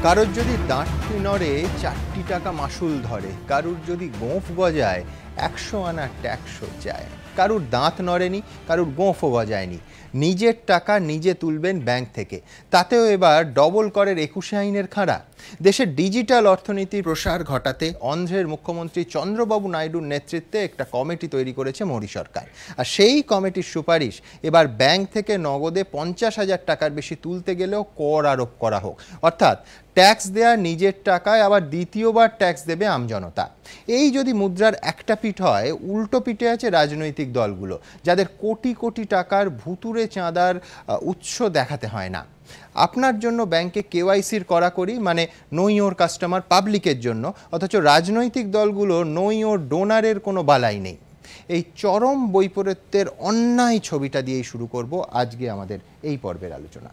কারোর যদি দাঁতটি নড়ে 4টি টাকা মাসুল ধরে, কারুর যদি গোঁফ গজায় 100 আনা ট্যাক্সও যায়। কারুর দাঁত নড়েনি, কারুর গোঁফও গজায়নি। নিজের টাকা নিজে তুলবেন ব্যাংক থেকে, তাতেও এবার ডবল করের 21 আইনের খাঁড়া। দেশের ডিজিটাল অর্থনীতির প্রসার ঘটাতে অন্ধ্রের মুখ্যমন্ত্রী চন্দ্রবাবু নাইডুর নেতৃত্বে একটা কমিটি তৈরি করেছে মোদী সরকার। আর সেই কমিটির সুপারিশ, এবার ব্যাংক থেকে নগদে 50,000 টাকার বেশি তুলতে গেলেও কর আরোপ করা হোক। অর্থাৎ ট্যাক্স দেয়া নিজের টাকায়, আবার দ্বিতীয়বার ট্যাক্স দেবে আমজনতা। এই যদি মুদ্রার একটা পিঠ হয়, উল্টো পিঠে আছে রাজনৈতিক দলগুলো, যাদের কোটি কোটি টাকার ভুতুরে চাঁদার উৎস দেখাতে হয় না। আপনার জন্য ব্যাংকে কেওয়াইসির কড়াকড়ি, মানে নো ইওর কাস্টমার পাবলিকের জন্য, অথচ রাজনৈতিক দলগুলো নো ইওর ডোনারের কোনো বালাই নেই। এই চরম বৈপরীত্যের অন্যায় ছবিটা দিয়েই শুরু করব আজকে আমাদের এই পর্বের আলোচনা।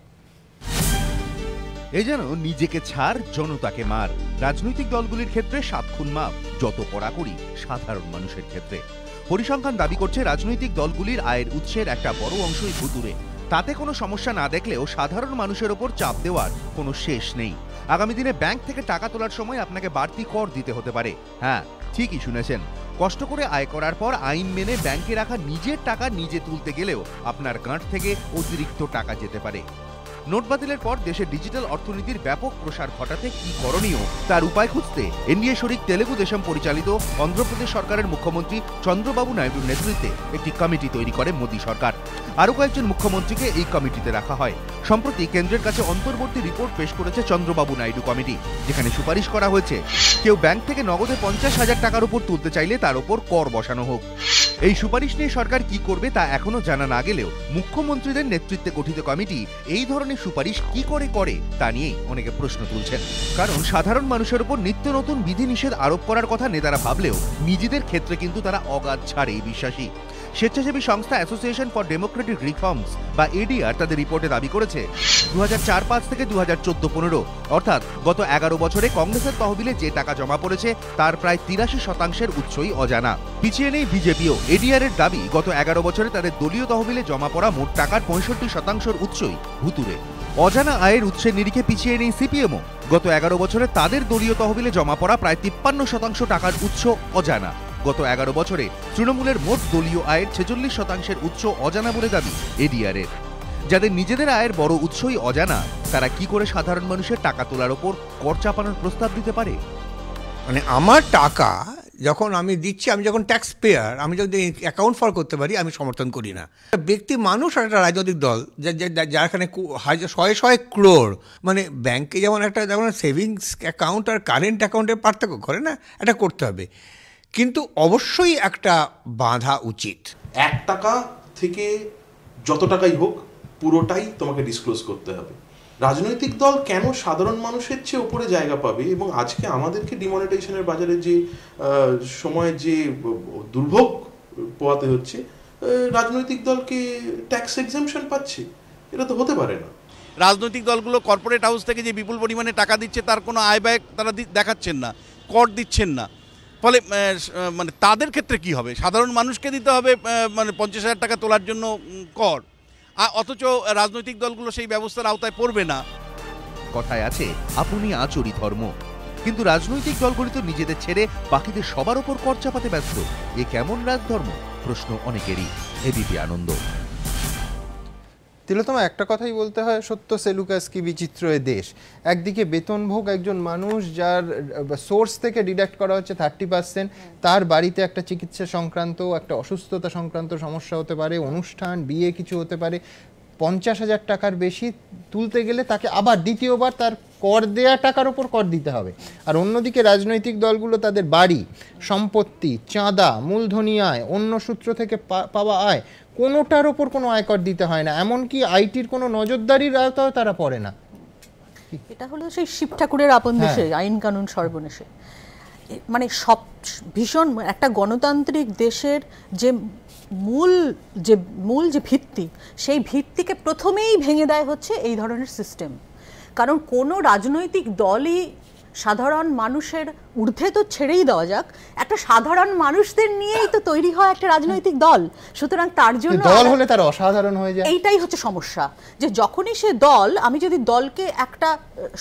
এ যেন নিজেকে ছাড়, জনতাকে মার। রাজনৈতিক দলগুলির ক্ষেত্রে 7 খুন মাপ, যত কড়াকড়ি সাধারণ মানুষের ক্ষেত্রে। পরিসংখ্যান দাবি করছে রাজনৈতিক দলগুলির আয়ের উৎসের একটা বড় অংশই ভুতুরে। তাতে কোনো সমস্যা না দেখলেও সাধারণ মানুষের ওপর চাপ দেওয়ার কোনো শেষ নেই। আগামী দিনে ব্যাংক থেকে টাকা তোলার সময় আপনাকে বাড়তি কর দিতে হতে পারে। হ্যাঁ, ঠিকই শুনেছেন, কষ্ট করে আয় করার পর আইন মেনে ব্যাংকে রাখা নিজের টাকা নিজে তুলতে গেলেও আপনার গাঁট থেকে অতিরিক্ত টাকা যেতে পারে। নোট বাতিলের পর দেশের ডিজিটাল অর্থনীতির ব্যাপক প্রসার ঘটাতে কি করণীয় তার উপায় খুঁজতে এনডিএ শরিক তেলেগু দেশম পরিচালিত অন্ধ্রপ্রদেশ সরকারের মুখ্যমন্ত্রী চন্দ্রবাবু নাইডুর নেতৃত্বে একটি কমিটি তৈরি করে মোদী সরকার। আরও কয়েকজন মুখ্যমন্ত্রীকে এই কমিটিতে রাখা হয়। সম্প্রতি কেন্দ্রের কাছে অন্তর্বর্তী রিপোর্ট পেশ করেছে চন্দ্রবাবু নাইডু কমিটি, যেখানে সুপারিশ করা হয়েছে কেউ ব্যাংক থেকে নগদে 50,000 টাকার উপর তুলতে চাইলে তার উপর কর বসানো হোক। এই সুপারিশ নিয়ে সরকার কি করবে তা এখনো জানা না গেলেও মুখ্যমন্ত্রীদের নেতৃত্বে গঠিত কমিটি এই ধরনের সুপারিশ কি করে তা নিয়ে অনেকে প্রশ্ন তুলছেন। কারণ সাধারণ মানুষের উপর নিত্য নতুন বিধিনিষেধ আরোপ করার কথা নেতারা ভাবলেও নিজেদের ক্ষেত্রে কিন্তু তারা অগাধ ছাড়েই বিশ্বাসী। স্বেচ্ছাসেবী সংস্থা অ্যাসোসিয়েশন ফর ডেমোক্রেটিক রিফর্মস বা এডিআর তাদের রিপোর্টে দাবি করেছে 2004-05 থেকে 2014-15 অর্থাৎ গত 11 বছরে কংগ্রেসের তহবিলে যে টাকা জমা পড়েছে তার প্রায় 83% উৎসই অজানা। পিছিয়ে নেই বিজেপিও। এডিআর এর দাবি গত 11 বছরে তাদের দলীয় তহবিলে জমা পড়া মোট টাকার 65% উৎসই ভুতুরে। অজানা আয়ের উৎসের নিরিখে পিছিয়ে নেই সিপিএমও। গত 11 বছরে তাদের দলীয় তহবিলে জমা পড়া প্রায় 53% টাকার উৎস অজানা। গত 11 বছরে তৃণমূলের মোট দলীয় আয়ের 46% উৎস অজানা বলে দাবি এডিআর এর। যাদের নিজেদের আয়ের বড় উৎসই অজানা, তারা কি করে সাধারণ মানুষের টাকা তোলার ওপর কর চাপানোর প্রস্তাব দিতে পারে? মানে আমার টাকা যখন আমি দিচ্ছি, আমি যখন ট্যাক্স পেয়ার, আমি যদি অ্যাকাউন্ট ফর করতে পারি, আমি সমর্থন করি না। ব্যক্তি মানুষ আর একটা রাজনৈতিক দল যার এখানে শয়ে ক্রোড়, মানে ব্যাংকে যেমন একটা যেমন সেভিংস অ্যাকাউন্ট আর কারেন্ট অ্যাকাউন্টের পার্থক্য করে না, এটা করতে হবে, কিন্তু অবশ্যই একটা বাধা উচিত। 1 টাকা থেকে যত টাকাই হোক পুরোটাই তোমাকে ডিসক্লোজ করতে হবে। রাজনৈতিক দল কেন সাধারণ মানুষের চেয়ে উপরে জায়গা পাবে? এবং আজকে আমাদেরকে ডিমনিটাইজেশনের বাজারে যে সময় যে দুর্ভোগ পোয়াতে হচ্ছে, রাজনৈতিক দলকে ট্যাক্স এক্সাম্পশন পাচ্ছে, এটা তো হতে পারে না। রাজনৈতিক দলগুলো কর্পোরেট হাউস থেকে যে বিপুল পরিমাণে টাকা দিচ্ছে তার কোনো আয় ব্যয় তারা দেখাচ্ছেন না, কর দিচ্ছেন না। ফলে মানে তাদের ক্ষেত্রে কি হবে? সাধারণ মানুষকে দিতে হবে মানে 50,000 টাকা তোলার জন্য কর, অথচ রাজনৈতিক দলগুলো সেই ব্যবস্থার আওতায় পড়বে না। কথায় আছে আপনি আচরি ধর্ম, কিন্তু রাজনৈতিক দলগুলি তো নিজেদের ছেড়ে বাকিদের সবার ওপর কর চাপাতে ব্যস্ত। এ কেমন রাজধর্ম? প্রশ্ন অনেকেরই। এবিপি আনন্দ। তিলোত্তমা, একটা কথাই বলতে হয়, সত্য সেলুকাস কি বিচিত্র এ দেশ। একদিকে বেতনভোগ একজন মানুষ, যার সোর্স থেকে ডিডাক্ট করা হচ্ছে 30%, তার বাড়িতে একটা চিকিৎসা সংক্রান্ত, একটা অসুস্থতা সংক্রান্ত সমস্যা হতে পারে, অনুষ্ঠান, বিয়ে কিছু হতে পারে, 50,000 টাকার বেশি তুলতে গেলে তাকে আবার দ্বিতীয়বার তার কর দেয়া টাকার ওপর কর দিতে হবে। আর অন্যদিকে রাজনৈতিক দলগুলো তাদের বাড়ি, সম্পত্তি, চাঁদা, মূলধনী আয়, অন্য সূত্র থেকে পাওয়া আয়, কোনোটার ওপর কোনো আয়কর দিতে হয় না, এমনকি আইটির কোনো নজরদারির আওতায় তারা পড়ে না। এটা হলো সেই শিব ঠাকুরের আপন দেশে আইন কানুন সর্বনেশে। মানে সব ভীষণ একটা গণতান্ত্রিক দেশের যে মূল যে ভিত্তি, সেই ভিত্তিকে প্রথমেই ভেঙে দেয় হচ্ছে এই ধরনের সিস্টেম। কারণ কোনো রাজনৈতিক দলই সাধারণ মানুষের ঊর্ধ্বে তো ছেড়েই দেওয়া যাক, একটা সাধারণ মানুষদের নিয়েই তো তৈরি হয় একটা রাজনৈতিক দল। সুতরাং তার জন্য দল হলে তার অসাধারণ হয়ে যায়। এইটাই হচ্ছে সমস্যা, যে যখনই সে দল, আমি যদি দলকে একটা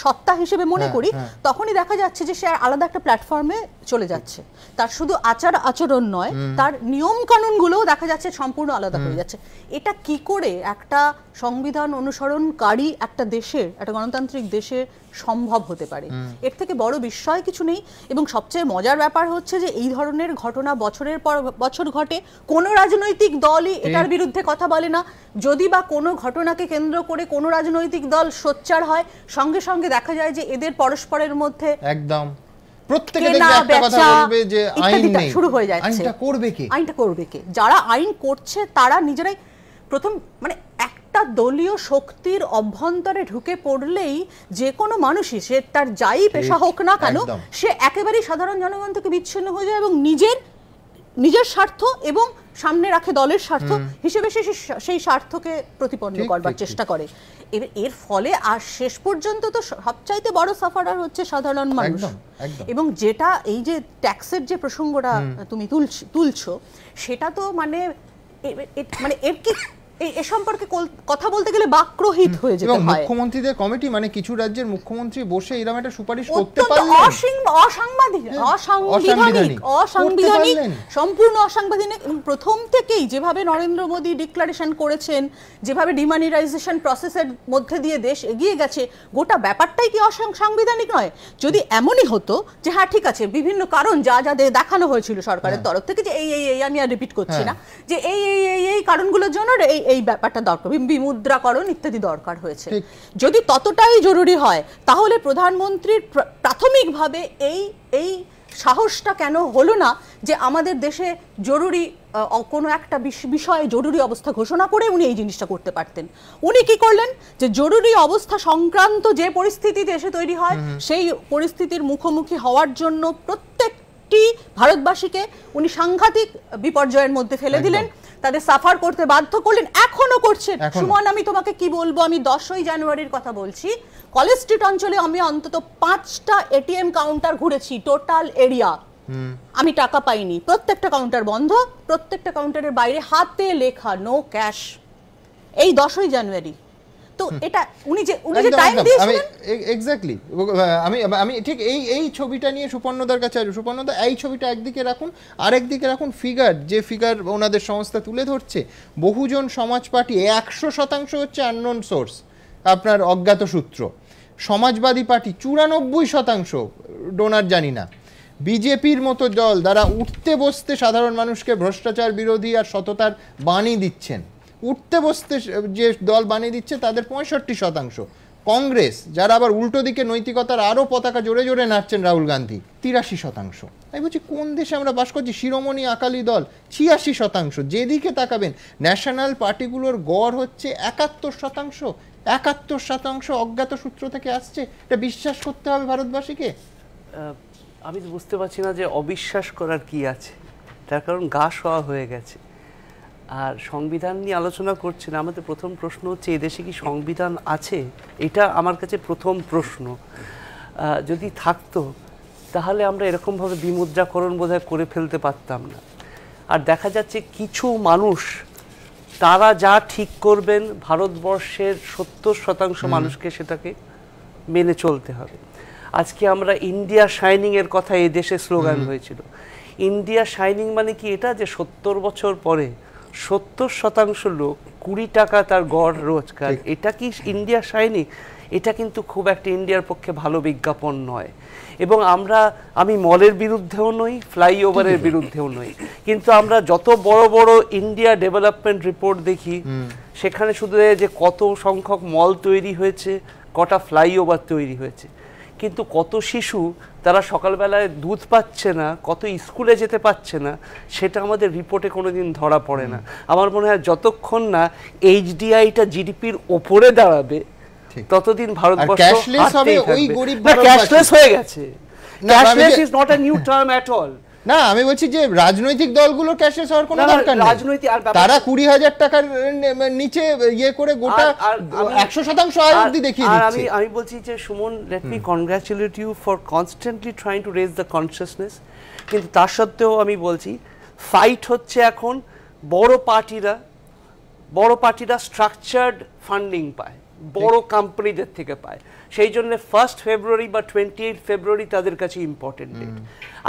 সত্তা হিসেবে মনে করি, তখনই দেখা যাচ্ছে যে সে আলাদা একটা প্ল্যাটফর্মে চলে যাচ্ছে। তার শুধু আচার আচরণ নয়, তার নিয়ম কানুনগুলোও দেখা যাচ্ছে সম্পূর্ণ আলাদা হয়ে যাচ্ছে। এটা কি করে একটা সংবিধান অনুসরণকারী একটা দেশের, একটা গণতান্ত্রিক দেশের সম্ভব হতে পারে? এর থেকে বড় বিস্ময় কিছু নেই। এবং সবচেয়ে মজার ব্যাপার হচ্ছে যে এই ধরনের ঘটনা বছরের পর বছর ঘটে, কোনো রাজনৈতিক দলই এটার বিরুদ্ধে কথা বলে না। যদি বা কোনো ঘটনাকে কেন্দ্র করে কোনো রাজনৈতিক দল সোচ্চার হয়, সঙ্গে সঙ্গে দেখা যায় যে এদের পরস্পরের মধ্যে একদম প্রত্যেকে দেখবে একটা কথা বলবে যে আইন নেই, শুরু হয়ে যাচ্ছে। আইনটা করবে কে? আইনটা করবে কে? যারা আইন করছে তারা নিজেরাই প্রথম, মানে একটা দলীয় শক্তির অভ্যন্তরে ঢুকে পড়লেই যে কোনো মানুষই, সে তার যাই পেশা হোক না কেন, সে একেবারেই সাধারণ জনগণ থেকে বিচ্ছিন্ন হয়ে যায় এবং নিজের স্বার্থ এবং সামনে রাখে দলের স্বার্থ হিসেবে সেই স্বার্থকে প্রতিপন্ন করবার চেষ্টা করে। এর ফলে আর শেষ পর্যন্ত তো সবচাইতে বড় সাফারার হচ্ছে সাধারণ মানুষ। এবং যেটা এই যে ট্যাক্সের যে প্রসঙ্গটা তুমি তুলছো, সেটা তো মানে এর কি এ সম্পর্কে কথা বলতে গেলে বাক্রোহিত হয়ে যেতে হয়। মুখ্যমন্ত্রীদের কমিটি, মানে কিছু রাজ্যের মুখ্যমন্ত্রী বসে এরকম একটা সুপারিশ করতে পারলেন, অসাংবিধানিক, সম্পূর্ণ অসাংবিধানিক। প্রথম থেকেই যেভাবে নরেন্দ্র মোদী ডিক্লারেশন করেছেন, যেভাবে ডিমানিটাইজেশন প্রসেসের মধ্যে দিয়ে দেশ এগিয়ে গেছে, গোটা ব্যাপারটাই কি অসাংবিধানিক নয়? যদি এমনই হতো যে হ্যাঁ ঠিক আছে, বিভিন্ন কারণ যা দেখানো হয়েছিল সরকারের তরফ থেকে, যে এই আমি আর রিপিট করছি না, যে এই কারণগুলোর জন্য এই ব্যাপারটা দরকার, বিমুদ্রাকরণ ইত্যাদি দরকার হয়েছে, যদি ততটাই জরুরি হয়, তাহলে প্রধানমন্ত্রীর প্রাথমিকভাবে এই সাহসটা কেন হলো না যে আমাদের দেশে জরুরি কোনো একটা বিষয়ে জরুরি অবস্থা ঘোষণা করে উনি এই জিনিসটা করতে পারতেন? উনি কি করলেন, যে জরুরি অবস্থা সংক্রান্ত যে পরিস্থিতি দেশে তৈরি হয়, সেই পরিস্থিতির মুখোমুখি হওয়ার জন্য প্রত্যেকটি ভারতবাসীকে উনি সাংঘাতিক বিপর্যয়ের মধ্যে ফেলে দিলেন, তাদের সাফার করতে বাধ্য করলেন, এখনো করছেন। সুমন, আমি তোমাকে কি বলবো, আমি 10ই জানুয়ারির কথা বলছি, কলেজ স্ট্রিট অঞ্চলে আমি অন্তত 5টা এটিএম কাউন্টার ঘুরেছি, টোটাল এরিয়া, আমি টাকা পাইনি, প্রত্যেকটা কাউন্টার বন্ধ, প্রত্যেকটা কাউন্টারের বাইরে হাতে লেখা নো ক্যাশ। এই 10ই জানুয়ারি। তো এটা উনি যে টাইম দিয়েছিলেন, এক্স্যাক্টলি আমি ঠিক এই ছবিটা নিয়ে সুপর্ণদার কাছে আসবো। সুপর্ণদা, এই ছবিটা একদিকে রাখুন, আরেকদিকে রাখুন যে ফিগার ওনাদের সংস্থা তুলে ধরছে। বহুজন সমাজ পার্টি 100% হচ্ছে আননোন সোর্স, আপনার অজ্ঞাত সূত্র। সমাজবাদী পার্টি 94% ডোনার জানি না। বিজেপির মতো দল যারা উঠতে বসতে সাধারণ মানুষকে ভ্রষ্টাচার বিরোধী আর সততার বাণী দিচ্ছেন, উঠতে বসতে যে দল বানিয়ে দিচ্ছে তাদের 65%। কংগ্রেস, যারা আবার উল্টো দিকে নৈতিকতার আরও পতাকা জোরে জোরে নাচছেন, রাহুল গান্ধী 83%। আমি বলছি কোন দেশে আমরা বাস করছি? শিরোমণি আকালি দল 86%। যেদিকে তাকাবেন ন্যাশনাল পার্টিগুলোর গড় হচ্ছে 71%। 71% অজ্ঞাত সূত্র থেকে আসছে। এটা বিশ্বাস করতে হবে ভারতবাসীকে। আমি তো বুঝতে পারছি না যে অবিশ্বাস করার কি আছে, তার কারণ গা শোয়া হয়ে গেছে। আর সংবিধান নিয়ে আলোচনা করছেন, আমাদের প্রথম প্রশ্ন হচ্ছে এদেশে কি সংবিধান আছে? এটা আমার কাছে প্রথম প্রশ্ন। যদি থাকতো তাহলে আমরা এরকমভাবে বিমুদ্রাকরণ বোধহয় করে ফেলতে পারতাম না। আর দেখা যাচ্ছে কিছু মানুষ, তারা যা ঠিক করবেন ভারতবর্ষের 70% মানুষকে সেটাকে মেনে চলতে হবে। আজকে আমরা ইন্ডিয়া শাইনিং এর কথা এই দেশে স্লোগান হয়েছিল। ইন্ডিয়া শাইনিং মানে কি এটা, যে 70 বছর পরে 70% লোক 20 টাকা তার গড় রোজগার, এটা কি ইন্ডিয়া শাইনিং? এটা কিন্তু খুব একটা ইন্ডিয়ার পক্ষে ভালো বিজ্ঞাপন নয়। এবং আমি মলের বিরুদ্ধেও নই, ফ্লাইওভারের বিরুদ্ধেও নই, কিন্তু আমরা যত বড় বড় ইন্ডিয়া ডেভেলপমেন্ট রিপোর্ট দেখি, সেখানে শুধু যে কত সংখ্যক মল তৈরি হয়েছে, কটা ফ্লাইওভার তৈরি হয়েছে, কিন্তু কত শিশু তারা সকালবেলায় দুধ পাচ্ছে না, কত স্কুলে যেতে পারছে না, সেটা আমাদের রিপোর্টে কোনোদিন ধরা পড়ে না। আমার মনে হয় যতক্ষণ না এইচডিআইটা জিডিপির ওপরে দাঁড়াবে, ততদিন ভারতবর্ষ ক্যাশলেস হয়ে গেছে। Cashless is not a new term at all. না আমি বলছি যে রাজনৈতিক দলগুলো ক্যাশলেস হওয়ার কোনো দরকার নেই। রাজনৈতিক আর তারা 20,000 টাকার নিচে ইয়ে করে গোটা 100% আয় অবধি দেখিয়ে দিচ্ছে। আমি বলছি যে Suman, let me congratulate you for constantly trying to raise the consciousness, কিন্তু তার সত্ত্বেও আমি বলছি ফাইট হচ্ছে এখন বড় পার্টিরা স্ট্রাকচার্ড ফান্ডিং পায়, বড় কোম্পানিদের থেকে পায়, সেই জন্য 1 ফেব্রুয়ারি বা 28 ফেব্রুয়ারি তাদের কাছে ইম্পর্টেন্ট ডেট।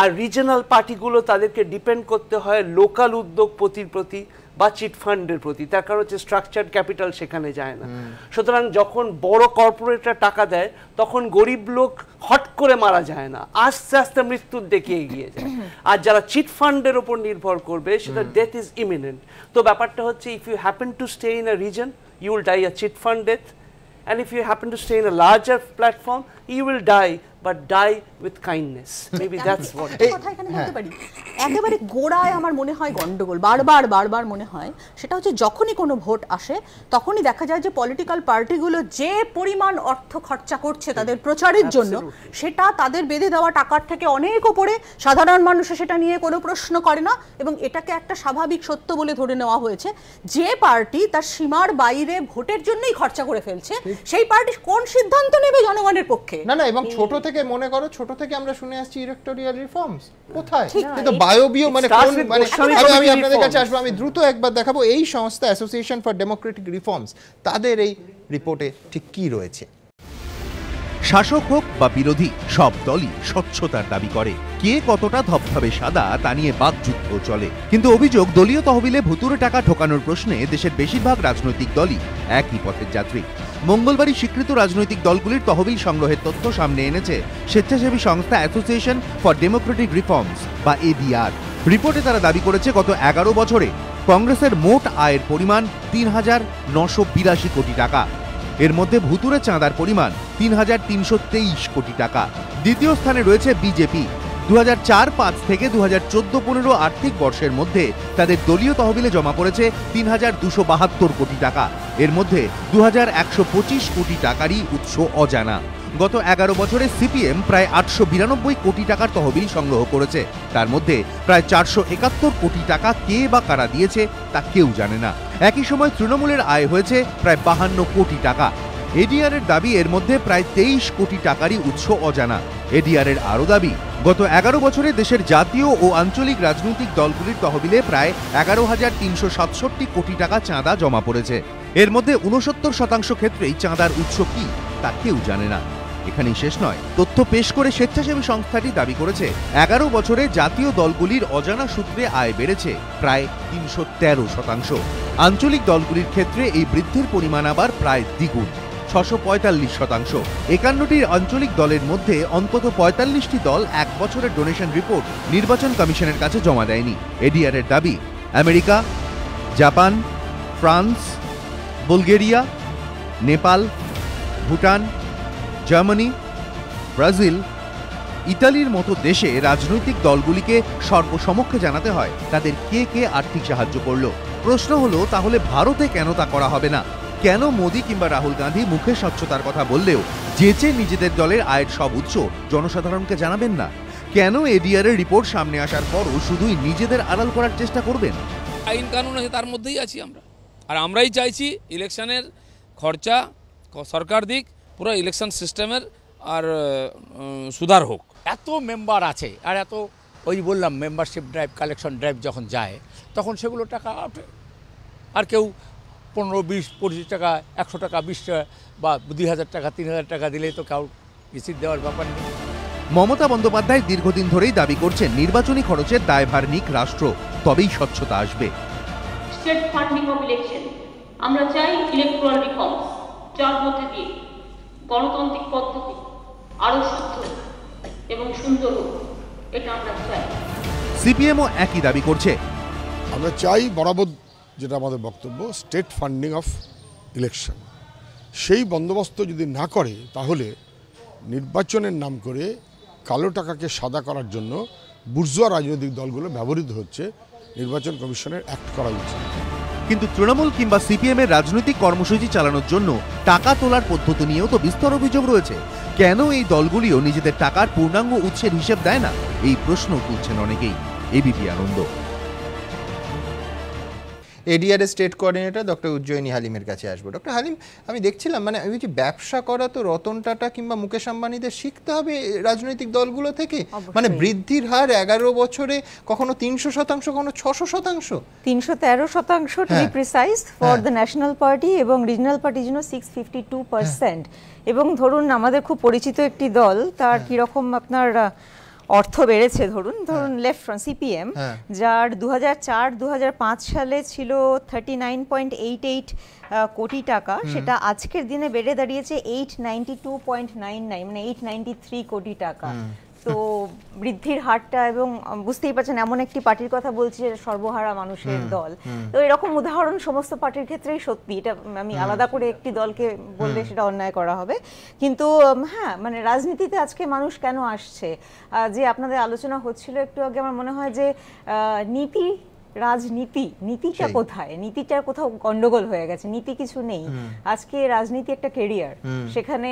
আর রিজনাল পার্টিগুলো তাদেরকে ডিপেন্ড করতে হয় লোকাল উদ্যোগপতির প্রতি বা চিট ফান্ডের প্রতি, তার কারণ হচ্ছে স্ট্রাকচার্ড ক্যাপিটাল সেখানে যায় না। সুতরাং যখন বড় কর্পোরেটরা টাকা দেয় তখন গরিব লোক হট করে মারা যায় না, আস্তে আস্তে মৃত্যুর দিকে এগিয়ে যায়। আর যারা চিট ফান্ডের উপর নির্ভর করবে সেটা ডেথ ইজ ইমিনেন্ট। তো ব্যাপারটা হচ্ছে if you happen to stay in a region you will die a chit fund death, and if you happen to stay in a larger platform you will die, but die with kindness. Maybe that's what কথা এখানে বলতে পারি। একেবারে গোড়ায় আমার মনে হয় গন্ডগোল বারবার মনে হয় সেটা হচ্ছে যখনই কোনো ভোট আসে তখনই দেখা যায় যে পলিটিক্যাল পার্টিগুলো যে পরিমাণ অর্থ খরচা করছে তাদের প্রচারের জন্য সেটা তাদের বেঁধে দেওয়া টাকার থেকে অনেক উপরে, সাধারণ মানুষ সেটা নিয়ে কোনো প্রশ্ন করে না এবং এটাকে একটা স্বাভাবিক সত্য বলে ধরে নেওয়া হয়েছে। যে পার্টি তার সীমার বাইরে ভোটের জন্যই খরচা করে ফেলছে সেই পার্টি কোন সিদ্ধান্ত নেবে জনগণের পক্ষে? না এবং ছোট থেকে মনে করো, ছোট থেকে আমরা শুনে আসছি ইলেকটোরাল রিফর্মস কোথায়, কিন্তু বায়োবিও মানে কোন, মানে আমি আপনাদের কাছে আসবো, আমি দ্রুত একবার দেখাবো এই সংস্থা অ্যাসোসিয়েশন ফর ডেমোক্রেটিক রিফর্মস তাদের এই রিপোর্টে ঠিক কি রয়েছে। শাসক হোক বা বিরোধী সব দলই স্বচ্ছতার দাবি করে, কে কতটা ধবধবে সাদা তা নিয়ে বাকযুদ্ধ চলে। কিন্তু অভিযোগ দলীয় তহবিলে ভুতুরে টাকা ঢোকানোর প্রশ্নে দেশের বেশিরভাগ রাজনৈতিক দলই একই পথের যাত্রী। মঙ্গলবারই স্বীকৃত রাজনৈতিক দলগুলির তহবিল সংগ্রহের তথ্য সামনে এনেছে স্বেচ্ছাসেবী সংস্থা অ্যাসোসিয়েশন ফর ডেমোক্রেটিক রিফর্মস বা ADR। রিপোর্টে তারা দাবি করেছে গত 11 বছরে কংগ্রেসের মোট আয়ের পরিমাণ 3,982 কোটি টাকা। এর মধ্যে ভুতুরে চাঁদার পরিমাণ 3,323 কোটি টাকা। দ্বিতীয় স্থানে রয়েছে বিজেপি। 2004-05 থেকে 2014-15 আর্থিক বর্ষের মধ্যে তাদের দলীয় তহবিলে জমা পড়েছে 3,272 কোটি টাকা। এর মধ্যে 2,125 কোটি টাকারই উৎস অজানা। গত 11 বছরে সিপিএম প্রায় 892 কোটি টাকার তহবিল সংগ্রহ করেছে। তার মধ্যে প্রায় 471 কোটি টাকা কে বা কারা দিয়েছে তা কেউ জানে না। একই সময় তৃণমূলের আয় হয়েছে প্রায় 52 কোটি টাকা। এডিআর এর দাবি এর মধ্যে প্রায় 23 কোটি টাকারই উৎস অজানা। এডিআর এর আরও দাবি গত 11 বছরে দেশের জাতীয় ও আঞ্চলিক রাজনৈতিক দলগুলির তহবিলে প্রায় 11,367 কোটি টাকা চাঁদা জমা পড়েছে। এর মধ্যে 69% ক্ষেত্রেই চাঁদার উৎস কি তা কেউ জানে না। এখানেই শেষ নয়, তথ্য পেশ করে স্বেচ্ছাসেবী সংস্থাটি দাবি করেছে 11 বছরে জাতীয় দলগুলির অজানা সূত্রে আয় বেড়েছে প্রায় 313%। আঞ্চলিক দলগুলির ক্ষেত্রে এই বৃদ্ধির পরিমাণ আবার প্রায় দ্বিগুণ, 645%। 51টি আঞ্চলিক দলের মধ্যে অন্তত 45টি দল 1 বছরের ডোনেশন রিপোর্ট নির্বাচন কমিশনের কাছে জমা দেয়নি। এডিআর এর দাবি America, Japan, France, Bulgaria, Nepal, Bhutan, Germany, Brazil, ইতালির মতো দেশে রাজনৈতিক দলগুলিকে সর্বসমক্ষে জানাতে হয় তাদের কে কে আর্থিক সাহায্য করল। প্রশ্ন হলো তাহলে ভারতে কেন তা করা হবে না? কেন মোদি কিংবা রাহুল গান্ধী মুখে স্বচ্ছতার কথা বললেও যেচে নিজেদের দলের আয়ের সব উৎস জনসাধারণকে জানাবেন না? কেন এডিআর এর রিপোর্ট সামনে আসার পরও শুধুই নিজেদের আড়াল করার চেষ্টা করবেন? আইন কানুন আছে তার মধ্যেই আছি আমরা, আর আমরাই চাইছি ইলেকশনের খরচা সরকার দিক, পুরো ইলেকশন সিস্টেমের আর সুধার হোক। এত মেম্বার আছে আর এত ওই বললাম মেম্বারশিপ ড্রাইভ, কালেকশন ড্রাইভ যখন যায় তখন সেগুলো টাকা ওঠে। আর কেউ 15, 20, 25 টাকা, 100 টাকা, 20 টাকা বা 2,000 টাকা, 3,000 টাকা দিলেই তো কাউ রিসিট দেওয়ার ব্যাপার নেই। মমতা বন্দ্যোপাধ্যায় দীর্ঘদিন ধরেই দাবি করছেন নির্বাচনী খরচের দায়ভার নিক রাষ্ট্র, তবেই স্বচ্ছতা আসবে। স্টেট ফান্ডিং অফ ইলেকশন আমরা চাই ইলেকট্রাল রিফর্মস, যার মধ্যে দিয়ে গণতান্ত্রিক পদ্ধতি আরো শুদ্ধ এবং সুন্দর হোক, এটা আমরা চাই। সিপিএমও একই দাবি করছে। আমরা চাই বরাবর যেটা আমাদের বক্তব্য, স্টেট ফান্ডিং অফ ইলেকশন সেই বন্দোবস্ত যদি না করে তাহলে নির্বাচনের নাম করে কালো টাকাকে সাদা করার জন্য বুর্জোয়া রাজনৈতিক দলগুলো ব্যবহৃত হচ্ছে। নির্বাচন কমিশনের অ্যাক্ট করা উচিত। কিন্তু তৃণমূল কিংবা সিপিএম এর রাজনৈতিক কর্মসূচি চালানোর জন্য টাকা তোলার পদ্ধতি নিয়েও তো বিস্তর অভিযোগ রয়েছে। কেন এই দলগুলিও নিজেদের টাকার পূর্ণাঙ্গ উৎসের হিসেব দেয় না, এই প্রশ্ন তুলছেন অনেকেই। ABP Ananda. ADR state coordinator doctor Ujjayini হালিমের কাছে আসবো। ডক্টর হালিম, আমি দেখছিলাম মানে আমি ব্যবসা করা তো রতন টাটা কিংবা মুকেশ আম্বানিদের শিখতে হবে রাজনৈতিক দলগুলো থেকে। মানে বৃদ্ধির হার 11 বছরে কখনো 300%, কখনো 600%, 313% to be precise for the national party, এবং রিজনাল পার্টির জন্য 652%। এবং ধরুন আমাদের খুব পরিচিত একটি দল, তার কিরকম আপনার অর্থ বেড়েছে, ধরুন লেফট ফ্রন্ট সিপিএম, যার 2004-2005 সালে ছিল 39.88 কোটি টাকা, সেটা আজকের দিনে বেড়ে দাঁড়িয়েছে 892.99, মানে 893 কোটি টাকা। তো বৃদ্ধির হারটা, এবং বুঝতেই পারছেন এমন একটি পার্টির কথা বলছি সর্বহারা মানুষের দল, তো এরকম উদাহরণ সমস্ত পার্টির ক্ষেত্রেই সত্যি। এটা আমি আলাদা করে একটি দলকে বললে সেটা অন্যায় করা হবে। কিন্তু হ্যাঁ, মানে রাজনীতিতে আজকে মানুষ কেন আসছে, যে আপনাদের আলোচনা হচ্ছিল একটু আগে, আমার মনে হয় যে নীতিটা কোথায়? নীতিটার কোথাও গন্ডগোল হয়ে গেছে, নীতি কিছু নেই। আজকে রাজনীতি একটা কেরিয়ার, সেখানে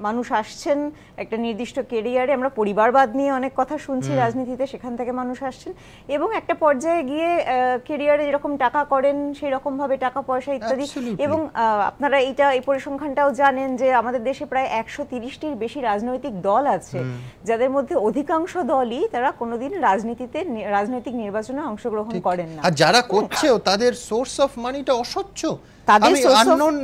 মানুষ আসছেন একটা নির্দিষ্ট কেরিয়ারে। আমরা পরিবারবাদ নিয়ে অনেক কথা শুনছি রাজনীতিতে, সেখান থেকে মানুষ আসছেন, এবং একটা পর্যায়ে গিয়ে কেরিয়ারে যেরকম টাকা করেন সেই রকম ভাবে টাকা পয়সা ইত্যাদি। এবং আপনারা এই পরিসংখ্যানটাও জানেন যে আমাদের দেশে প্রায় 130টির বেশি রাজনৈতিক দল আছে, যাদের মধ্যে অধিকাংশ দলই তারা কোনোদিন রাজনৈতিক নির্বাচনে অংশগ্রহণ করেন না। আর যারা করছেও তাদের সোর্স অফ মানিটা অস্বচ্ছ, আমি আননোন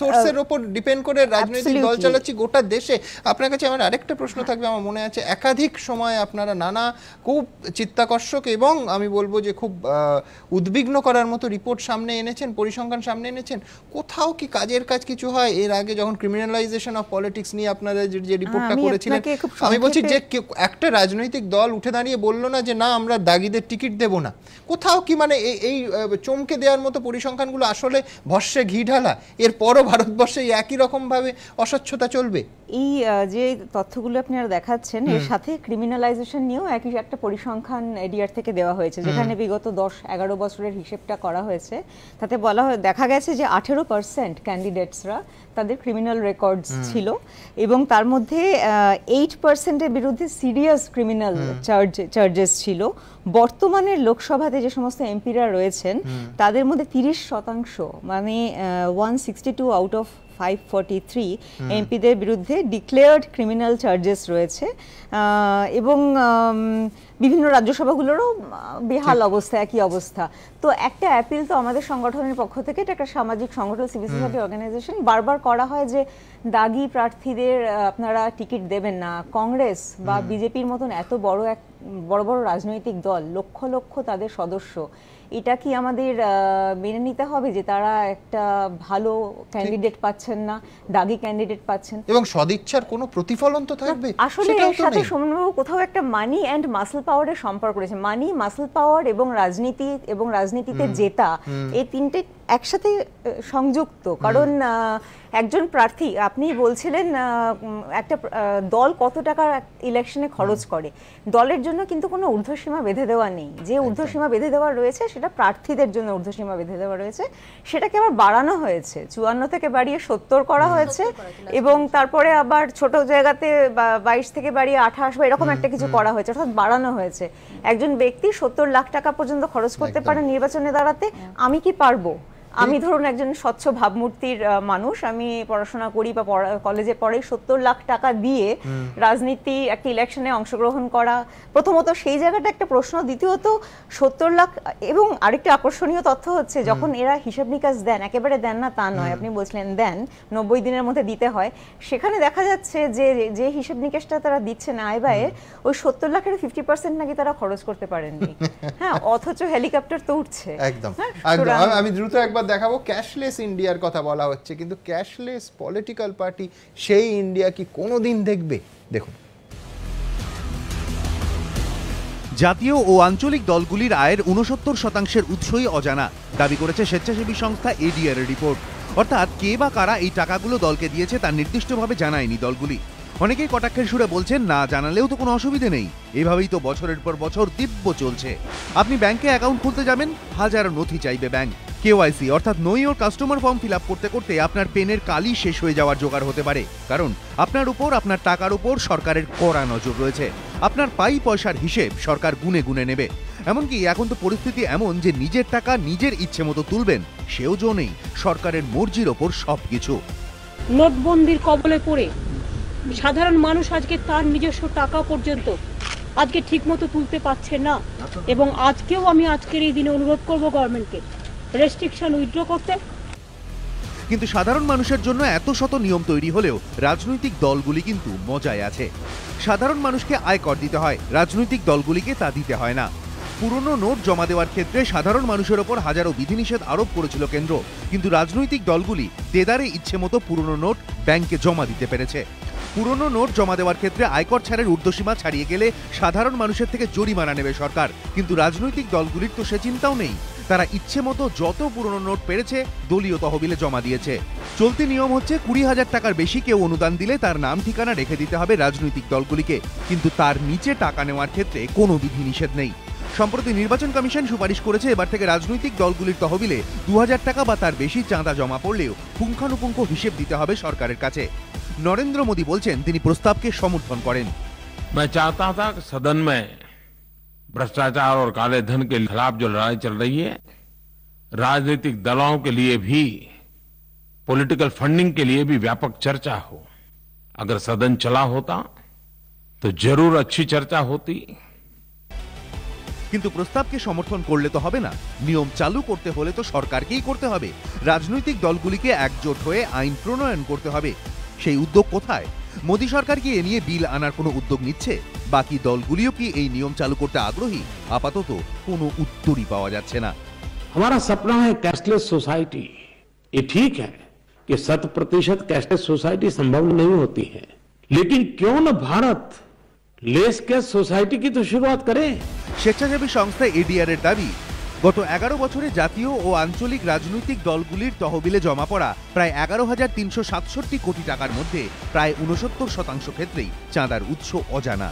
সোর্সের উপর ডিপেন্ড করে রাজনৈতিক দল চালাচ্ছি গোটা দেশে। আপনার কাছে আমার আরেকটা প্রশ্ন থাকবে। আমার মনে আছে একাধিক সময় আপনারা নানা খুব চিত্তাকর্ষক এবং আমি বলবো যে খুব উদ্বিগ্ন করার মতো রিপোর্ট সামনে এনেছেন, পরিসংখ্যান সামনে এনেছেন। কোথাও কি কাজের কাজ কিছু হয়? এর আগে যখন ক্রিমিনালাইজেশন অফ পলিটিক্স নিয়ে আপনারা যে রিপোর্টটা করেছিলেন, আমি বলছি যে একটা রাজনৈতিক দল উঠে দাঁড়িয়ে বললো না যে না আমরা দাগিদের টিকিট দেব না। কোথাও কি মানে এই চমকে দেওয়ার মতো পরিসংখ্যানগুলো আসলে ভস্যে ঘি ঢালা? এরপরও ভারতবর্ষে একই রকমভাবে অস্বচ্ছতা চলবে? এই যে তথ্যগুলো আপনারা দেখাচ্ছেন, এর সাথে ক্রিমিনালাইজেশন নিয়েও একই একটা পরিসংখ্যান এডিআর থেকে দেওয়া হয়েছে, যেখানে বিগত 10-11 বছরের হিসেবটা করা হয়েছে। তাতে দেখা গেছে যে 18% ক্যান্ডিডেটসরা তাদের ক্রিমিনাল রেকর্ডস ছিল, এবং তার মধ্যে 8%-এর বিরুদ্ধে সিরিয়াস ক্রিমিনাল চার্জেস ছিল। বর্তমানের লোকসভাতে যে সমস্ত এমপিরা রয়েছেন তাদের মধ্যে 30%, মানে 162 আউট অফ 543 এমপিদের বিরুদ্ধে ডিক্লেয়ার্ড ক্রিমিনাল চার্জেস রয়েছে। এবং বিভিন্ন রাজ্যসভাগুলোরও বেহাল অবস্থা, একই অবস্থা। তো একটা অ্যাপিল তো আমাদের সংগঠনের পক্ষ থেকে, এটা একটা সামাজিক সংগঠন, সিভিল সোসাইটি অর্গানাইজেশন, বারবার করা হয় যে দাগি প্রার্থীদের আপনারা টিকিট দেবেন না। কংগ্রেস বা বিজেপির মতন এত বড় বড় রাজনৈতিক দল, লক্ষ লক্ষ তাদের সদস্য, এটা কি আমাদের মেনে নিতে হবে যে তারা একটা ভালো ক্যান্ডিডেট পাচ্ছেন না, দাগি ক্যান্ডিডেট পাচ্ছেন? এবং সদিচ্ছার কোনো প্রতিফলন তো থাকবে। আসলে এর সাথে সমন্বয় কোথাও একটা মানি অ্যান্ড মাসল পাওয়ারের সম্পর্ক রয়েছে। মানি, মাসল পাওয়ার এবং রাজনীতি এবং রাজনীতিতে জেতা, এই তিনটে একসাথে সংযুক্ত। কারণ একজন প্রার্থী, আপনি বলছিলেন একটা দল কত টাকা ইলেকশনে খরচ করে, দলের জন্য কিন্তু কোনো ঊর্ধ্বসীমা বেঁধে দেওয়া নেই। যে ঊর্ধ্বসীমা বেঁধে দেওয়া রয়েছে সেটা প্রার্থীদের জন্য ঊর্ধ্বসীমা বেঁধে দেওয়া রয়েছে, সেটাকে আবার বাড়ানো হয়েছে, 54 থেকে বাড়িয়ে 70 করা হয়েছে, এবং তারপরে আবার ছোট জায়গাতে 22 থেকে বাড়িয়ে 28 বা এরকম একটা কিছু করা হয়েছে, অর্থাৎ বাড়ানো হয়েছে। একজন ব্যক্তি 70 লাখ টাকা পর্যন্ত খরচ করতে পারে নির্বাচনে দাঁড়াতে। আমি কি পারবো? আমি ধরুন একজন স্বচ্ছ ভাবমূর্তির মানুষ, আমি পড়াশোনা করি বা কলেজে পড়ে, 70 লাখ টাকা দিয়ে রাজনীতি একটা ইলেকশনে অংশগ্রহণ করা, প্রথমত সেই জায়গাটা একটা প্রশ্ন। দ্বিতীয়ত 70 লাখ, এবং আরেকটা আকর্ষণীয় তথ্য হচ্ছে যখন এরা হিসাব নিকাশ দেন, একেবারে দেন না তা নয়, আপনি বলছিলেন দেন, 90 দিনের মধ্যে দিতে হয়, সেখানে দেখা যাচ্ছে যে হিসাব নিকাশটা তারা দিচ্ছেন আয় ব্যয়ে, ওই 70 লাখের 50% নাকি তারা খরচ করতে পারেননি। হ্যাঁ, অথচ হেলিকপ্টার তো উঠছে। একদম। আমি দ্রুত একবার দেখাবো, ক্যাশলেস ইন্ডিয়ার কথা বলা হচ্ছে, কিন্তু ক্যাশলেস পলিটিক্যাল পার্টি সেই ইন্ডিয়া কি কোনোদিন দেখবে? দেখুন, জাতীয় ও আঞ্চলিক দলগুলির আয়ের 69%-এর উৎসই অজানা, দাবি করেছে স্বেচ্ছাসেবী সংস্থা এডিআর এর রিপোর্ট। অর্থাৎ কে বা কারা এই টাকাগুলো দলকে দিয়েছে তা নির্দিষ্টভাবে জানায়নি দলগুলি। অনেকেই কটাক্ষের সুরে বলছেন না জানালেও তো কোনো অসুবিধে নেই, এভাবেই তো বছরের পর বছর দিব্য চলছে। আপনি ব্যাংকে অ্যাকাউন্ট খুলতে যাবেন, হাজার নথি চাইবে ব্যাংক। কেওয়াইসি অর্থাৎ know your customer form fill up করতে করতে আপনার পেনের কালি শেষ হয়ে যাওয়ার জোগাড় হতে পারে, কারণ আপনার উপর, আপনার টাকার উপর সরকারের কড়া নজর রয়েছে। আপনার পাই পয়সার হিসেব সরকার গুনে গুনে নেবে। এমনকি এখন তো পরিস্থিতি এমন যে নিজের টাকা নিজের ইচ্ছে মতো তুলবেন সেও জো নেই, সরকারের মর্জির ওপর সবকিছু। নোটবন্দির কবলে পড়ে সাধারণ মানুষ আজকে তার নিজস্ব টাকা পর্যন্ত আজকে ঠিকমতো তুলতে পারছে না, এবং আজকেও আমি আজকের এই দিনে অনুরোধ করব গভর্নমেন্টকে রেস্ট্রিকশন উইথড্র করতে। কিন্তু সাধারণ মানুষের জন্য এত শত নিয়ম তৈরি হলেও রাজনৈতিক দলগুলি কিন্তু মজায় আছে। সাধারণ মানুষকে আয়কর দিতে হয়, রাজনৈতিক দলগুলিকে তা দিতে হয় না। পুরনো নোট জমা দেওয়ার ক্ষেত্রে সাধারণ মানুষের ওপর হাজারো বিধিনিষেধ আরোপ করেছিল কেন্দ্র, কিন্তু রাজনৈতিক দলগুলি দেদারে ইচ্ছে মতো পুরনো নোট ব্যাংকে জমা দিতে পেরেছে। পুরনো নোট জমা দেওয়ার ক্ষেত্রে আয়কর ছাড়ের ঊর্ধ্বসীমা ছাড়িয়ে গেলে সাধারণ মানুষের থেকে জরিমানা নেবে সরকার, কিন্তু রাজনৈতিক দলগুলির তো সে চিন্তাও নেই। তারা ইচ্ছে মতো যত পুরনো নোট পেরেছে দলীয় তহবিলে জমা দিয়েছে। চলতি নিয়ম হচ্ছে 20,000 টাকার বেশি কেউ অনুদান দিলে তার নাম ঠিকানা রেখে দিতে হবে রাজনৈতিক দলগুলিকে, কিন্তু তার নিচে টাকা নেওয়ার ক্ষেত্রে কোনো বিধিনিষেধ নেই। সম্প্রতি নির্বাচন কমিশন সুপারিশ করেছে এবার থেকে রাজনৈতিক দলগুলির তহবিলে 2,000 টাকা বা তার বেশি চাঁদা জমা পড়লেও পুঙ্খানুপুঙ্খ হিসেব দিতে হবে সরকারের কাছে। নরেন্দ্র মোদী বলছেন তিনি প্রস্তাবকে সমর্থন করেন। मैं चाहता था कि सदन में भ्रष्टाचार और काले धन के खिलाफ जो लड़ाई चल रही है, राजनीतिक दलों के लिए भी, पॉलिटिकल फंडिंग के लिए भी व्यापक चर्चा हो। अगर सदन चला होता तो जरूर अच्छी चर्चा होती। কিন্তু প্রস্তাবকে সমর্থন করলে তো হবে না, নিয়ম চালু করতে হলে তো সরকারকেই করতে হবে। রাজনৈতিক দলগুলিকে একজোট হয়ে আইন প্রণয়ন করতে হবে। সেই উদ্যোগ কোথায়? মোদী সরকার কি এ নিয়ে বিল আনার কোনো উদ্যোগ নিচ্ছে? বাকি দলগুলিও কি এই নিয়ম চালু করতে আগ্রহী? আপাতত কোনো উত্তরই পাওয়া যাচ্ছে না। हमारा सपना है कैशलेस सोसाइटी। ये ठीक है कि 100% कैशलेस सोसाइटी संभव नहीं होती है, लेकिन क्यों न भारत लेस कैश सोसाइटी की तो शुरुआत करे। স্বেচ্ছাসেবী সংস্থা এডিআর এর দাবি, গত 11 বছরে জাতীয় ও আঞ্চলিক রাজনৈতিক দলগুলির তহবিলে জমা পড়া প্রায় 11,367 কোটি টাকার মধ্যে প্রায় 69% ক্ষেত্রেই চাঁদার উৎস অজানা।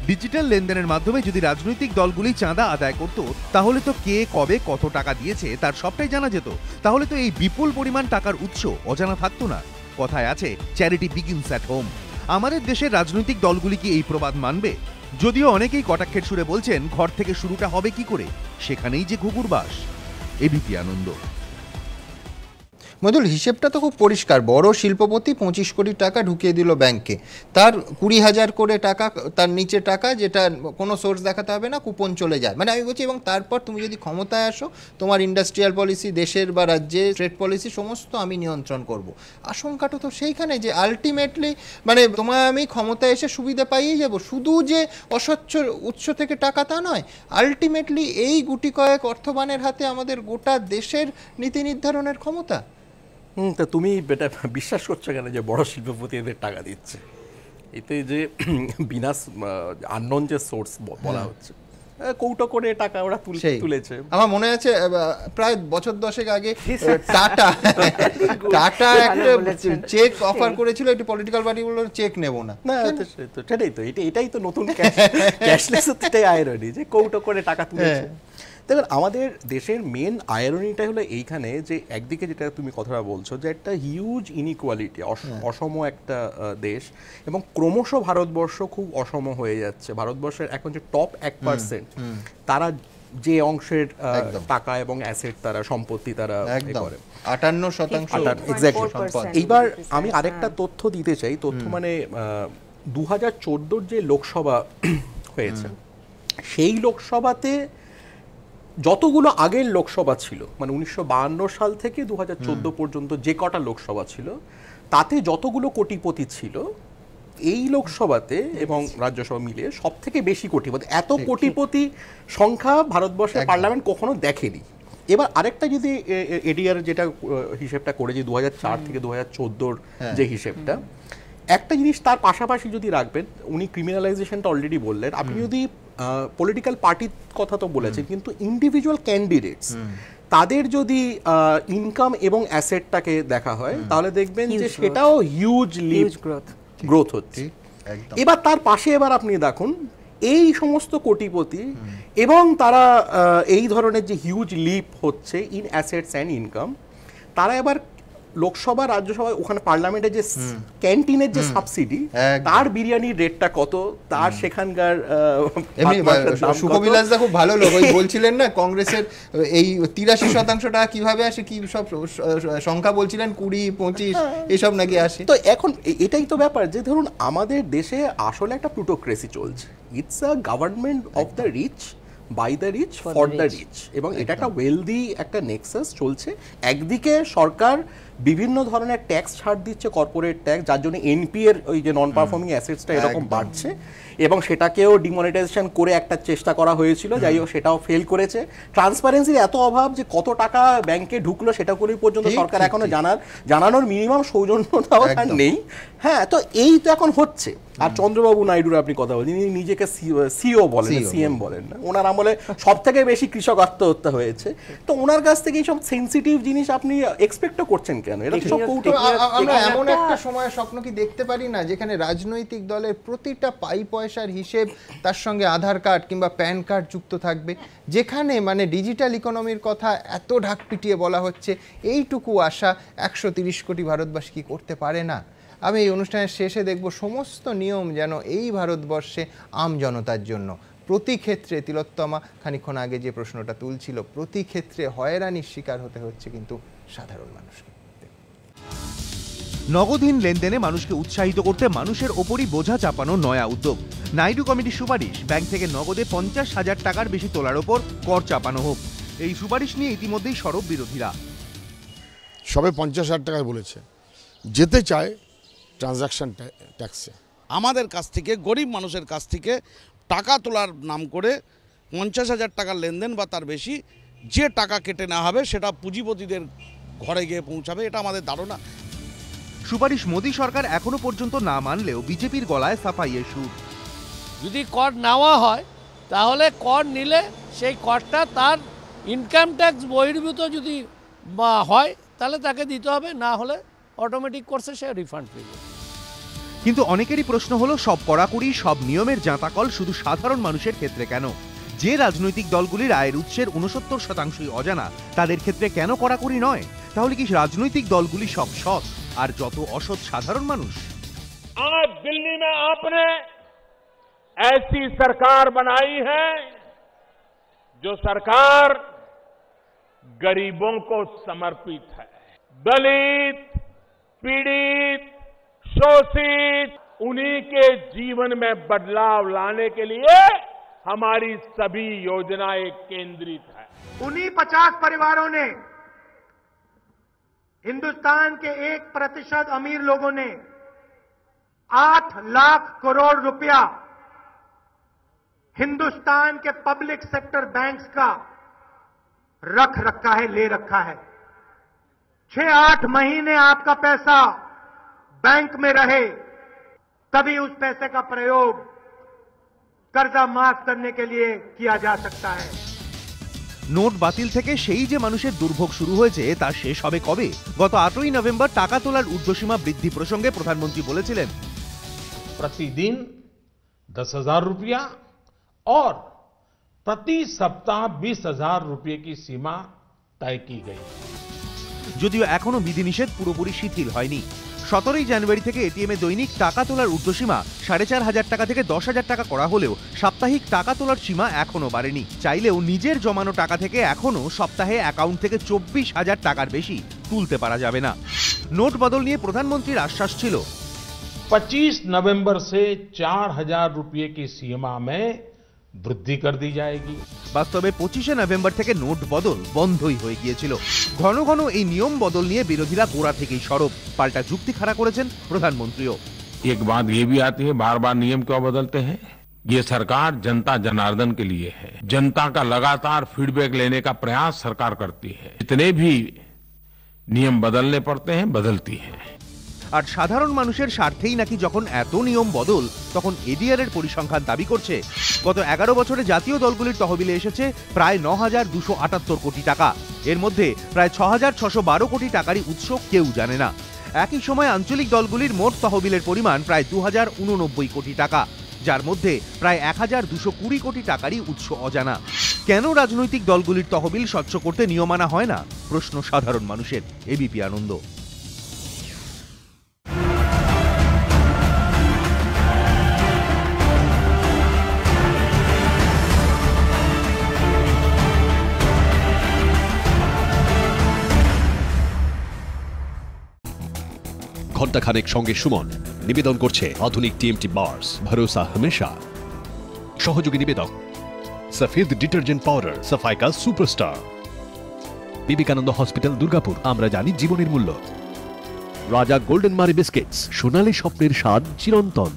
ডিজিটাল লেনদেনের মাধ্যমে যদি রাজনৈতিক দলগুলি চাঁদা আদায় করত তাহলে তো কে কবে কত টাকা দিয়েছে তার সবটাই জানা যেত, তাহলে তো এই বিপুল পরিমাণ টাকার উৎস অজানা থাকতো না। কথায় আছে চ্যারিটি বিগিনস অ্যাট হোম। আমাদের দেশের রাজনৈতিক দলগুলি কি এই প্রবাদ মানবে? যদিও অনেকেই কটাক্ষের সুরে বলছেন ঘর থেকে শুরুটা হবে কি করে, সেখানেই যে ঘুঘুর বাস। এবিপি আনন্দ। মধুল, হিসেবটা তো খুব পরিষ্কার। বড় শিল্পপতি 25 কোটি টাকা ঢুকিয়ে দিল ব্যাংকে, তার 20,000 করে টাকা, তার নিচে টাকা যেটা কোনো সোর্স দেখাতে হবে না, কুপন চলে যায়। মানে আমি বলছি, এবং তারপর তুমি যদি ক্ষমতায় আসো, তোমার ইন্ডাস্ট্রিয়াল পলিসি, দেশের বা রাজ্যের ট্রেড পলিসি সমস্ত আমি নিয়ন্ত্রণ করব। আশঙ্কাটা তো সেইখানে যে আলটিমেটলি মানে তোমায় আমি ক্ষমতায় এসে সুবিধা পাইয়ে যাব। শুধু যে অস্বচ্ছ উৎস থেকে টাকা তা নয়, আলটিমেটলি এই গুটি কয়েক অর্থবানের হাতে আমাদের গোটা দেশের নীতি নির্ধারণের ক্ষমতা। তা তুমি এটা বিশ্বাস করছো কেন যে বড় শিল্পপতি এদের টাকা দিচ্ছে? এতে যে বিনা আননোন যে সোর্স বলা হচ্ছে, কৌটো করে টাকা ওরা তুলেছে। আমার মনে আছে প্রায় বছর 10 আগে টাটা একটা চেক অফার করেছিল, একটি পলিটিক্যাল পার্টিগুলোর চেক নেব না। সেটাই তো, এটাই তো নতুন ক্যাশলেস, এটাই আয়রনি যে কৌটো করে টাকা তুলেছে। দেখুন, আমাদের দেশের মেন আয়রনিটা হলো এইখানে যে একদিকে যেটা তুমি কথাটা বলছো যে একটা হিউজ ইনইকুয়ালিটি, অসম একটা দেশ, এবং ক্রমশ ভারতবর্ষ খুব অসম হয়ে যাচ্ছে। ভারতবর্ষের এখন যে টপ 1% তারা যে অংশের টাকা এবং অ্যাসেট, তারা সম্পত্তি তারা করে 58%। এইবার আমি আরেকটা তথ্য দিতে চাই। তথ্য মানে 2014 যে লোকসভা হয়েছে, সেই লোকসভাতে যতগুলো আগের লোকসভা ছিল, মানে 1952 সাল থেকে 2014 পর্যন্ত যে কটা লোকসভা ছিল, তাতে যতগুলো কোটিপতি ছিল, এই লোকসভাতে এবং রাজ্যসভা মিলে সব থেকে বেশি কোটিপতি। এত কোটিপতি সংখ্যা ভারতবর্ষের পার্লামেন্ট কখনো দেখেনি। এবার আরেকটা যদি এডিআর যেটা হিসেবটা করে যে 2004 থেকে 2014 যে হিসেবটা, একটা জিনিস তার পাশাপাশি যদি রাখবেন, উনি ক্রিমিনালাইজেশনটা অলরেডি বললেন, আপনি যদি পলিটিক্যাল পার্টির কথা তো বলেছেন, কিন্তু ইন্ডিভিজুয়াল ক্যান্ডিডেটস তাদের যদি ইনকাম এবং অ্যাসেটটাকে দেখা হয়, তাহলে দেখবেন যে সেটাও হিউজ গ্রোথ হচ্ছে। এবার তার পাশে এবার আপনি দেখুন এই সমস্ত কোটিপতি এবং তারা এই ধরনের যে হিউজ লিপ হচ্ছে ইন অ্যাসেটস অ্যান্ড ইনকাম, তারা এবার লোকসভা রাজ্যসভা ওখানে পার্লামেন্টের যে ক্যান্টিনের যে সাবসিডি, তার বিরিয়ানির রেটটা কত, তার সেখানকার সুখবিলাস দা খুব ভালো লোক, ওই বলছিলেন না কংগ্রেসের এই 83% টাকা কিভাবে আসে, কি সব সংখ্যা বলছিলেন 20-25 এসব নাকি আসে। তো এখন এটাই তো ব্যাপার যে ধরুন আমাদের দেশে আসলে একটা প্লুটোক্রেসি চলছে। It's a government of the rich, by the rich, for the rich, এবং এটা একটা ওয়েলদি একটা নেক্সাস চলছে। একদিকে সরকার বিভিন্ন ধরনের ট্যাক্স ছাড় দিচ্ছে, কর্পোরেট ট্যাক্স, যার জন্য এনপি এর ওই যে নন পারফর্মিং অ্যাসেটসটা এরকম বাড়ছে, এবং সেটাকেও ডিমনিটাইজেশন করে একটা চেষ্টা করা হয়েছিল, যাই হোক সেটাও ফেল করেছে। ট্রান্সপারেন্সির এত অভাব যে কত টাকা ব্যাংকে ঢুকলো সেটা করে পর্যন্ত সরকার এখনো জানানোর মিনিমাম সৌজন্যতাও তার নেই। হ্যাঁ, তো এই তো এখন হচ্ছে। আর চন্দ্রবাবু নাইডুর আপনি কথা বলেন, তিনি নিজেকে সিও বলেন, সিএম বলেন না, ওনার আমলে সব থেকে বেশি কৃষক আত্মহত্যা হয়েছে। তো ওনার কাছ থেকে এইসব সেন্সিটিভ জিনিস আপনি এক্সপেক্টও করছেন কেন? আমরা এমন একটা সময় স্বপ্ন কি দেখতে পারি না যেখানে রাজনৈতিক দলের প্রতিটা পাই পয়সার হিসেব, তার সঙ্গে আধার কার্ড কিংবা প্যান কার্ড যুক্ত থাকবে, যেখানে মানে ডিজিটাল ইকোনমির কথা এত ঢাক পিটিয়ে বলা হচ্ছে, এইটুকু আশা 130 কোটি ভারতবাসী কি করতে পারে না? আমি এই অনুষ্ঠানের শেষে দেখব সমস্ত নিয়ম যেন এই ভারতবর্ষে আম জনতার জন্য। প্রতি ক্ষেত্রে তিলোত্তমা খানিকক্ষণ আগে যে প্রশ্নটা তুলছিল, প্রতি ক্ষেত্রে হয়রানির শিকার হতে হচ্ছে কিন্তু সাধারণ মানুষকে। নগদহীন লেনদেনে মানুষকে উৎসাহিত করতে মানুষের ওপরই বোঝা চাপানো নয়া উদ্যোগ। নাইডু কমিটির সুপারিশ, ব্যাংক থেকে নগদে 50,000 টাকার বেশি তোলার ওপর কর চাপানো হোক। এই সুপারিশ নিয়ে ইতিমধ্যেই সরব বিরোধীরা। সবে 50,000 টাকায় বলেছে, যেতে চায় ট্রানজাকশন ট্যাক্সে। আমাদের কাছ থেকে, গরিব মানুষের কাছ থেকে টাকা তোলার নাম করে 50,000 টাকার লেনদেন বা তার বেশি যে টাকা কেটে নেওয়া হবে সেটা পুঁজিপতিদের ঘরে গিয়ে পৌঁছাবে, এটা আমাদের ধারণা। সুপারিশ মোদী সরকার এখনো পর্যন্ত না মানলেও বিজেপির গলায় সাফাইয়ের সুর। যদি কর নেওয়া হয় তাহলে কর নিলে সেই করটা তার ইনকাম ট্যাক্স বহির্ভূত যদি হয় তাহলে তাকে দিতে হবে, না হলে অটোমেটিক করছে সে রিফান্ড পেয়ে। কিন্তু অনেকেরই প্রশ্ন হলো, সব কড়াকড়ি, সব নিয়মের জাঁতাকল শুধু সাধারণ মানুষের ক্ষেত্রে কেন? যে রাজনৈতিক দলগুলির আয়ের উৎসের 69%ই অজানা, তাদের ক্ষেত্রে কেন কড়াকড়ি নয়? তাহলে কি রাজনৈতিক দলগুলি সব সৎ আর যত অসৎ সাধারণ মানুষ? आज दिल्ली में आपने ऐसी सरकार बनाई है जो सरकार गरीबों को समर्पित है। दलित, पीड़ित, शोषित, उन्हीं के जीवन में बदलाव लाने के लिए हमारी सभी योजनाएं केंद्रित है। उन्हीं 50 परिवारों ने, हिंदुस्तान के 1% अमीर लोगों ने 8 लाख करोड़ रुपया हिंदुस्तान के पब्लिक सेक्टर बैंक्स का रख रखा है, ले रखा है। 6-8 महीने आपका पैसा बैंक में रहे, तभी उस पैसे का प्रयोग कर्जा माफ करने के लिए किया जा सकता है। নোট বাতিল থেকে সেই যে মানুষের দুর্ভোগ শুরু হয়েছে তা শেষ হবে কবে? গত 8ই নভেম্বর টাকা তোলার ঊর্ধ্বসীমা বৃদ্ধি প্রসঙ্গে প্রধানমন্ত্রী বলেছিলেন, प्रतिदिन 10,000 रुपया और प्रति सप्ताह 20,000 रुपये की सीमा तय की गई। যদিও এখনো বিধিনিষেধ পুরোপুরি শিথিল হয়নি। 17ই জানুয়ারি থেকে এটিএমে দৈনিক টাকা তোলার ঊর্ধ্বসীমা 4,500 টাকা থেকে 10,000 টাকা করা হলেও সাপ্তাহিক টাকা তোলার সীমা এখনো বাড়েনি। চাইলেও নিজের জমানো টাকা থেকে এখনো সপ্তাহে অ্যাকাউন্ট থেকে 24,000 টাকার বেশি তুলতে পারা যাবে না। নোট বদল নিয়ে প্রধানমন্ত্রীর আশ্বাস ছিল, 25 नवंबर से 4,000 रुपये की सीमा में वृद्धि कर दी जाएगी। বাস্তবে 25শে নভেম্বর থেকে নোট বদল বন্ধই হয়ে গিয়েছিল। ঘন ঘন এই নিয়ম বদল নিয়ে বিরোধীরা গোড়া থেকেই সরব। পাল্টা যুক্তি খাড়া করেছেন প্রধানমন্ত্রীও। एक बात ये भी आती है, बार बार नियम क्यों बदलते हैं? ये सरकार जनता जनार्दन के लिए है। जनता का लगातार फीडबैक लेने का प्रयास सरकार करती है। जितने भी नियम बदलने पड़ते हैं, बदलती है। আর সাধারণ মানুষের স্বার্থেই নাকি যখন এত নিয়ম বদল, তখন এডিআর এর পরিসংখ্যান দাবি করছে গত 11 বছরে জাতীয় দলগুলির তহবিলে এসেছে প্রায় 9,278 কোটি টাকা। এর মধ্যে প্রায় 6,612 কোটি টাকারই উৎস কেউ জানে না। একই সময় আঞ্চলিক দলগুলির মোট তহবিলের পরিমাণ প্রায় 2,089 কোটি টাকা, যার মধ্যে প্রায় 1,220 কোটি টাকারই উৎস অজানা। কেন রাজনৈতিক দলগুলির তহবিল স্বচ্ছ করতে নিয়ম আনা হয় না? প্রশ্ন সাধারণ মানুষের। এবিপি আনন্দ। ঘন্টাখানেক সঙ্গে সুমন নিবেদন করছে আধুনিক টিএমটি বার্স, ভরসা হমেশা। সহযোগী নিবেদক সফেদ ডিটারজেন্ট পাউডার, সাফাইকা সুপারস্টার। বিবেকানন্দ হসপিটাল, দুর্গাপুর, আমরা জানি জীবনের মূল্য। রাজা গোল্ডেন মারি বিস্কিটস, সোনালী স্বপ্নের স্বাদ চিরন্তন।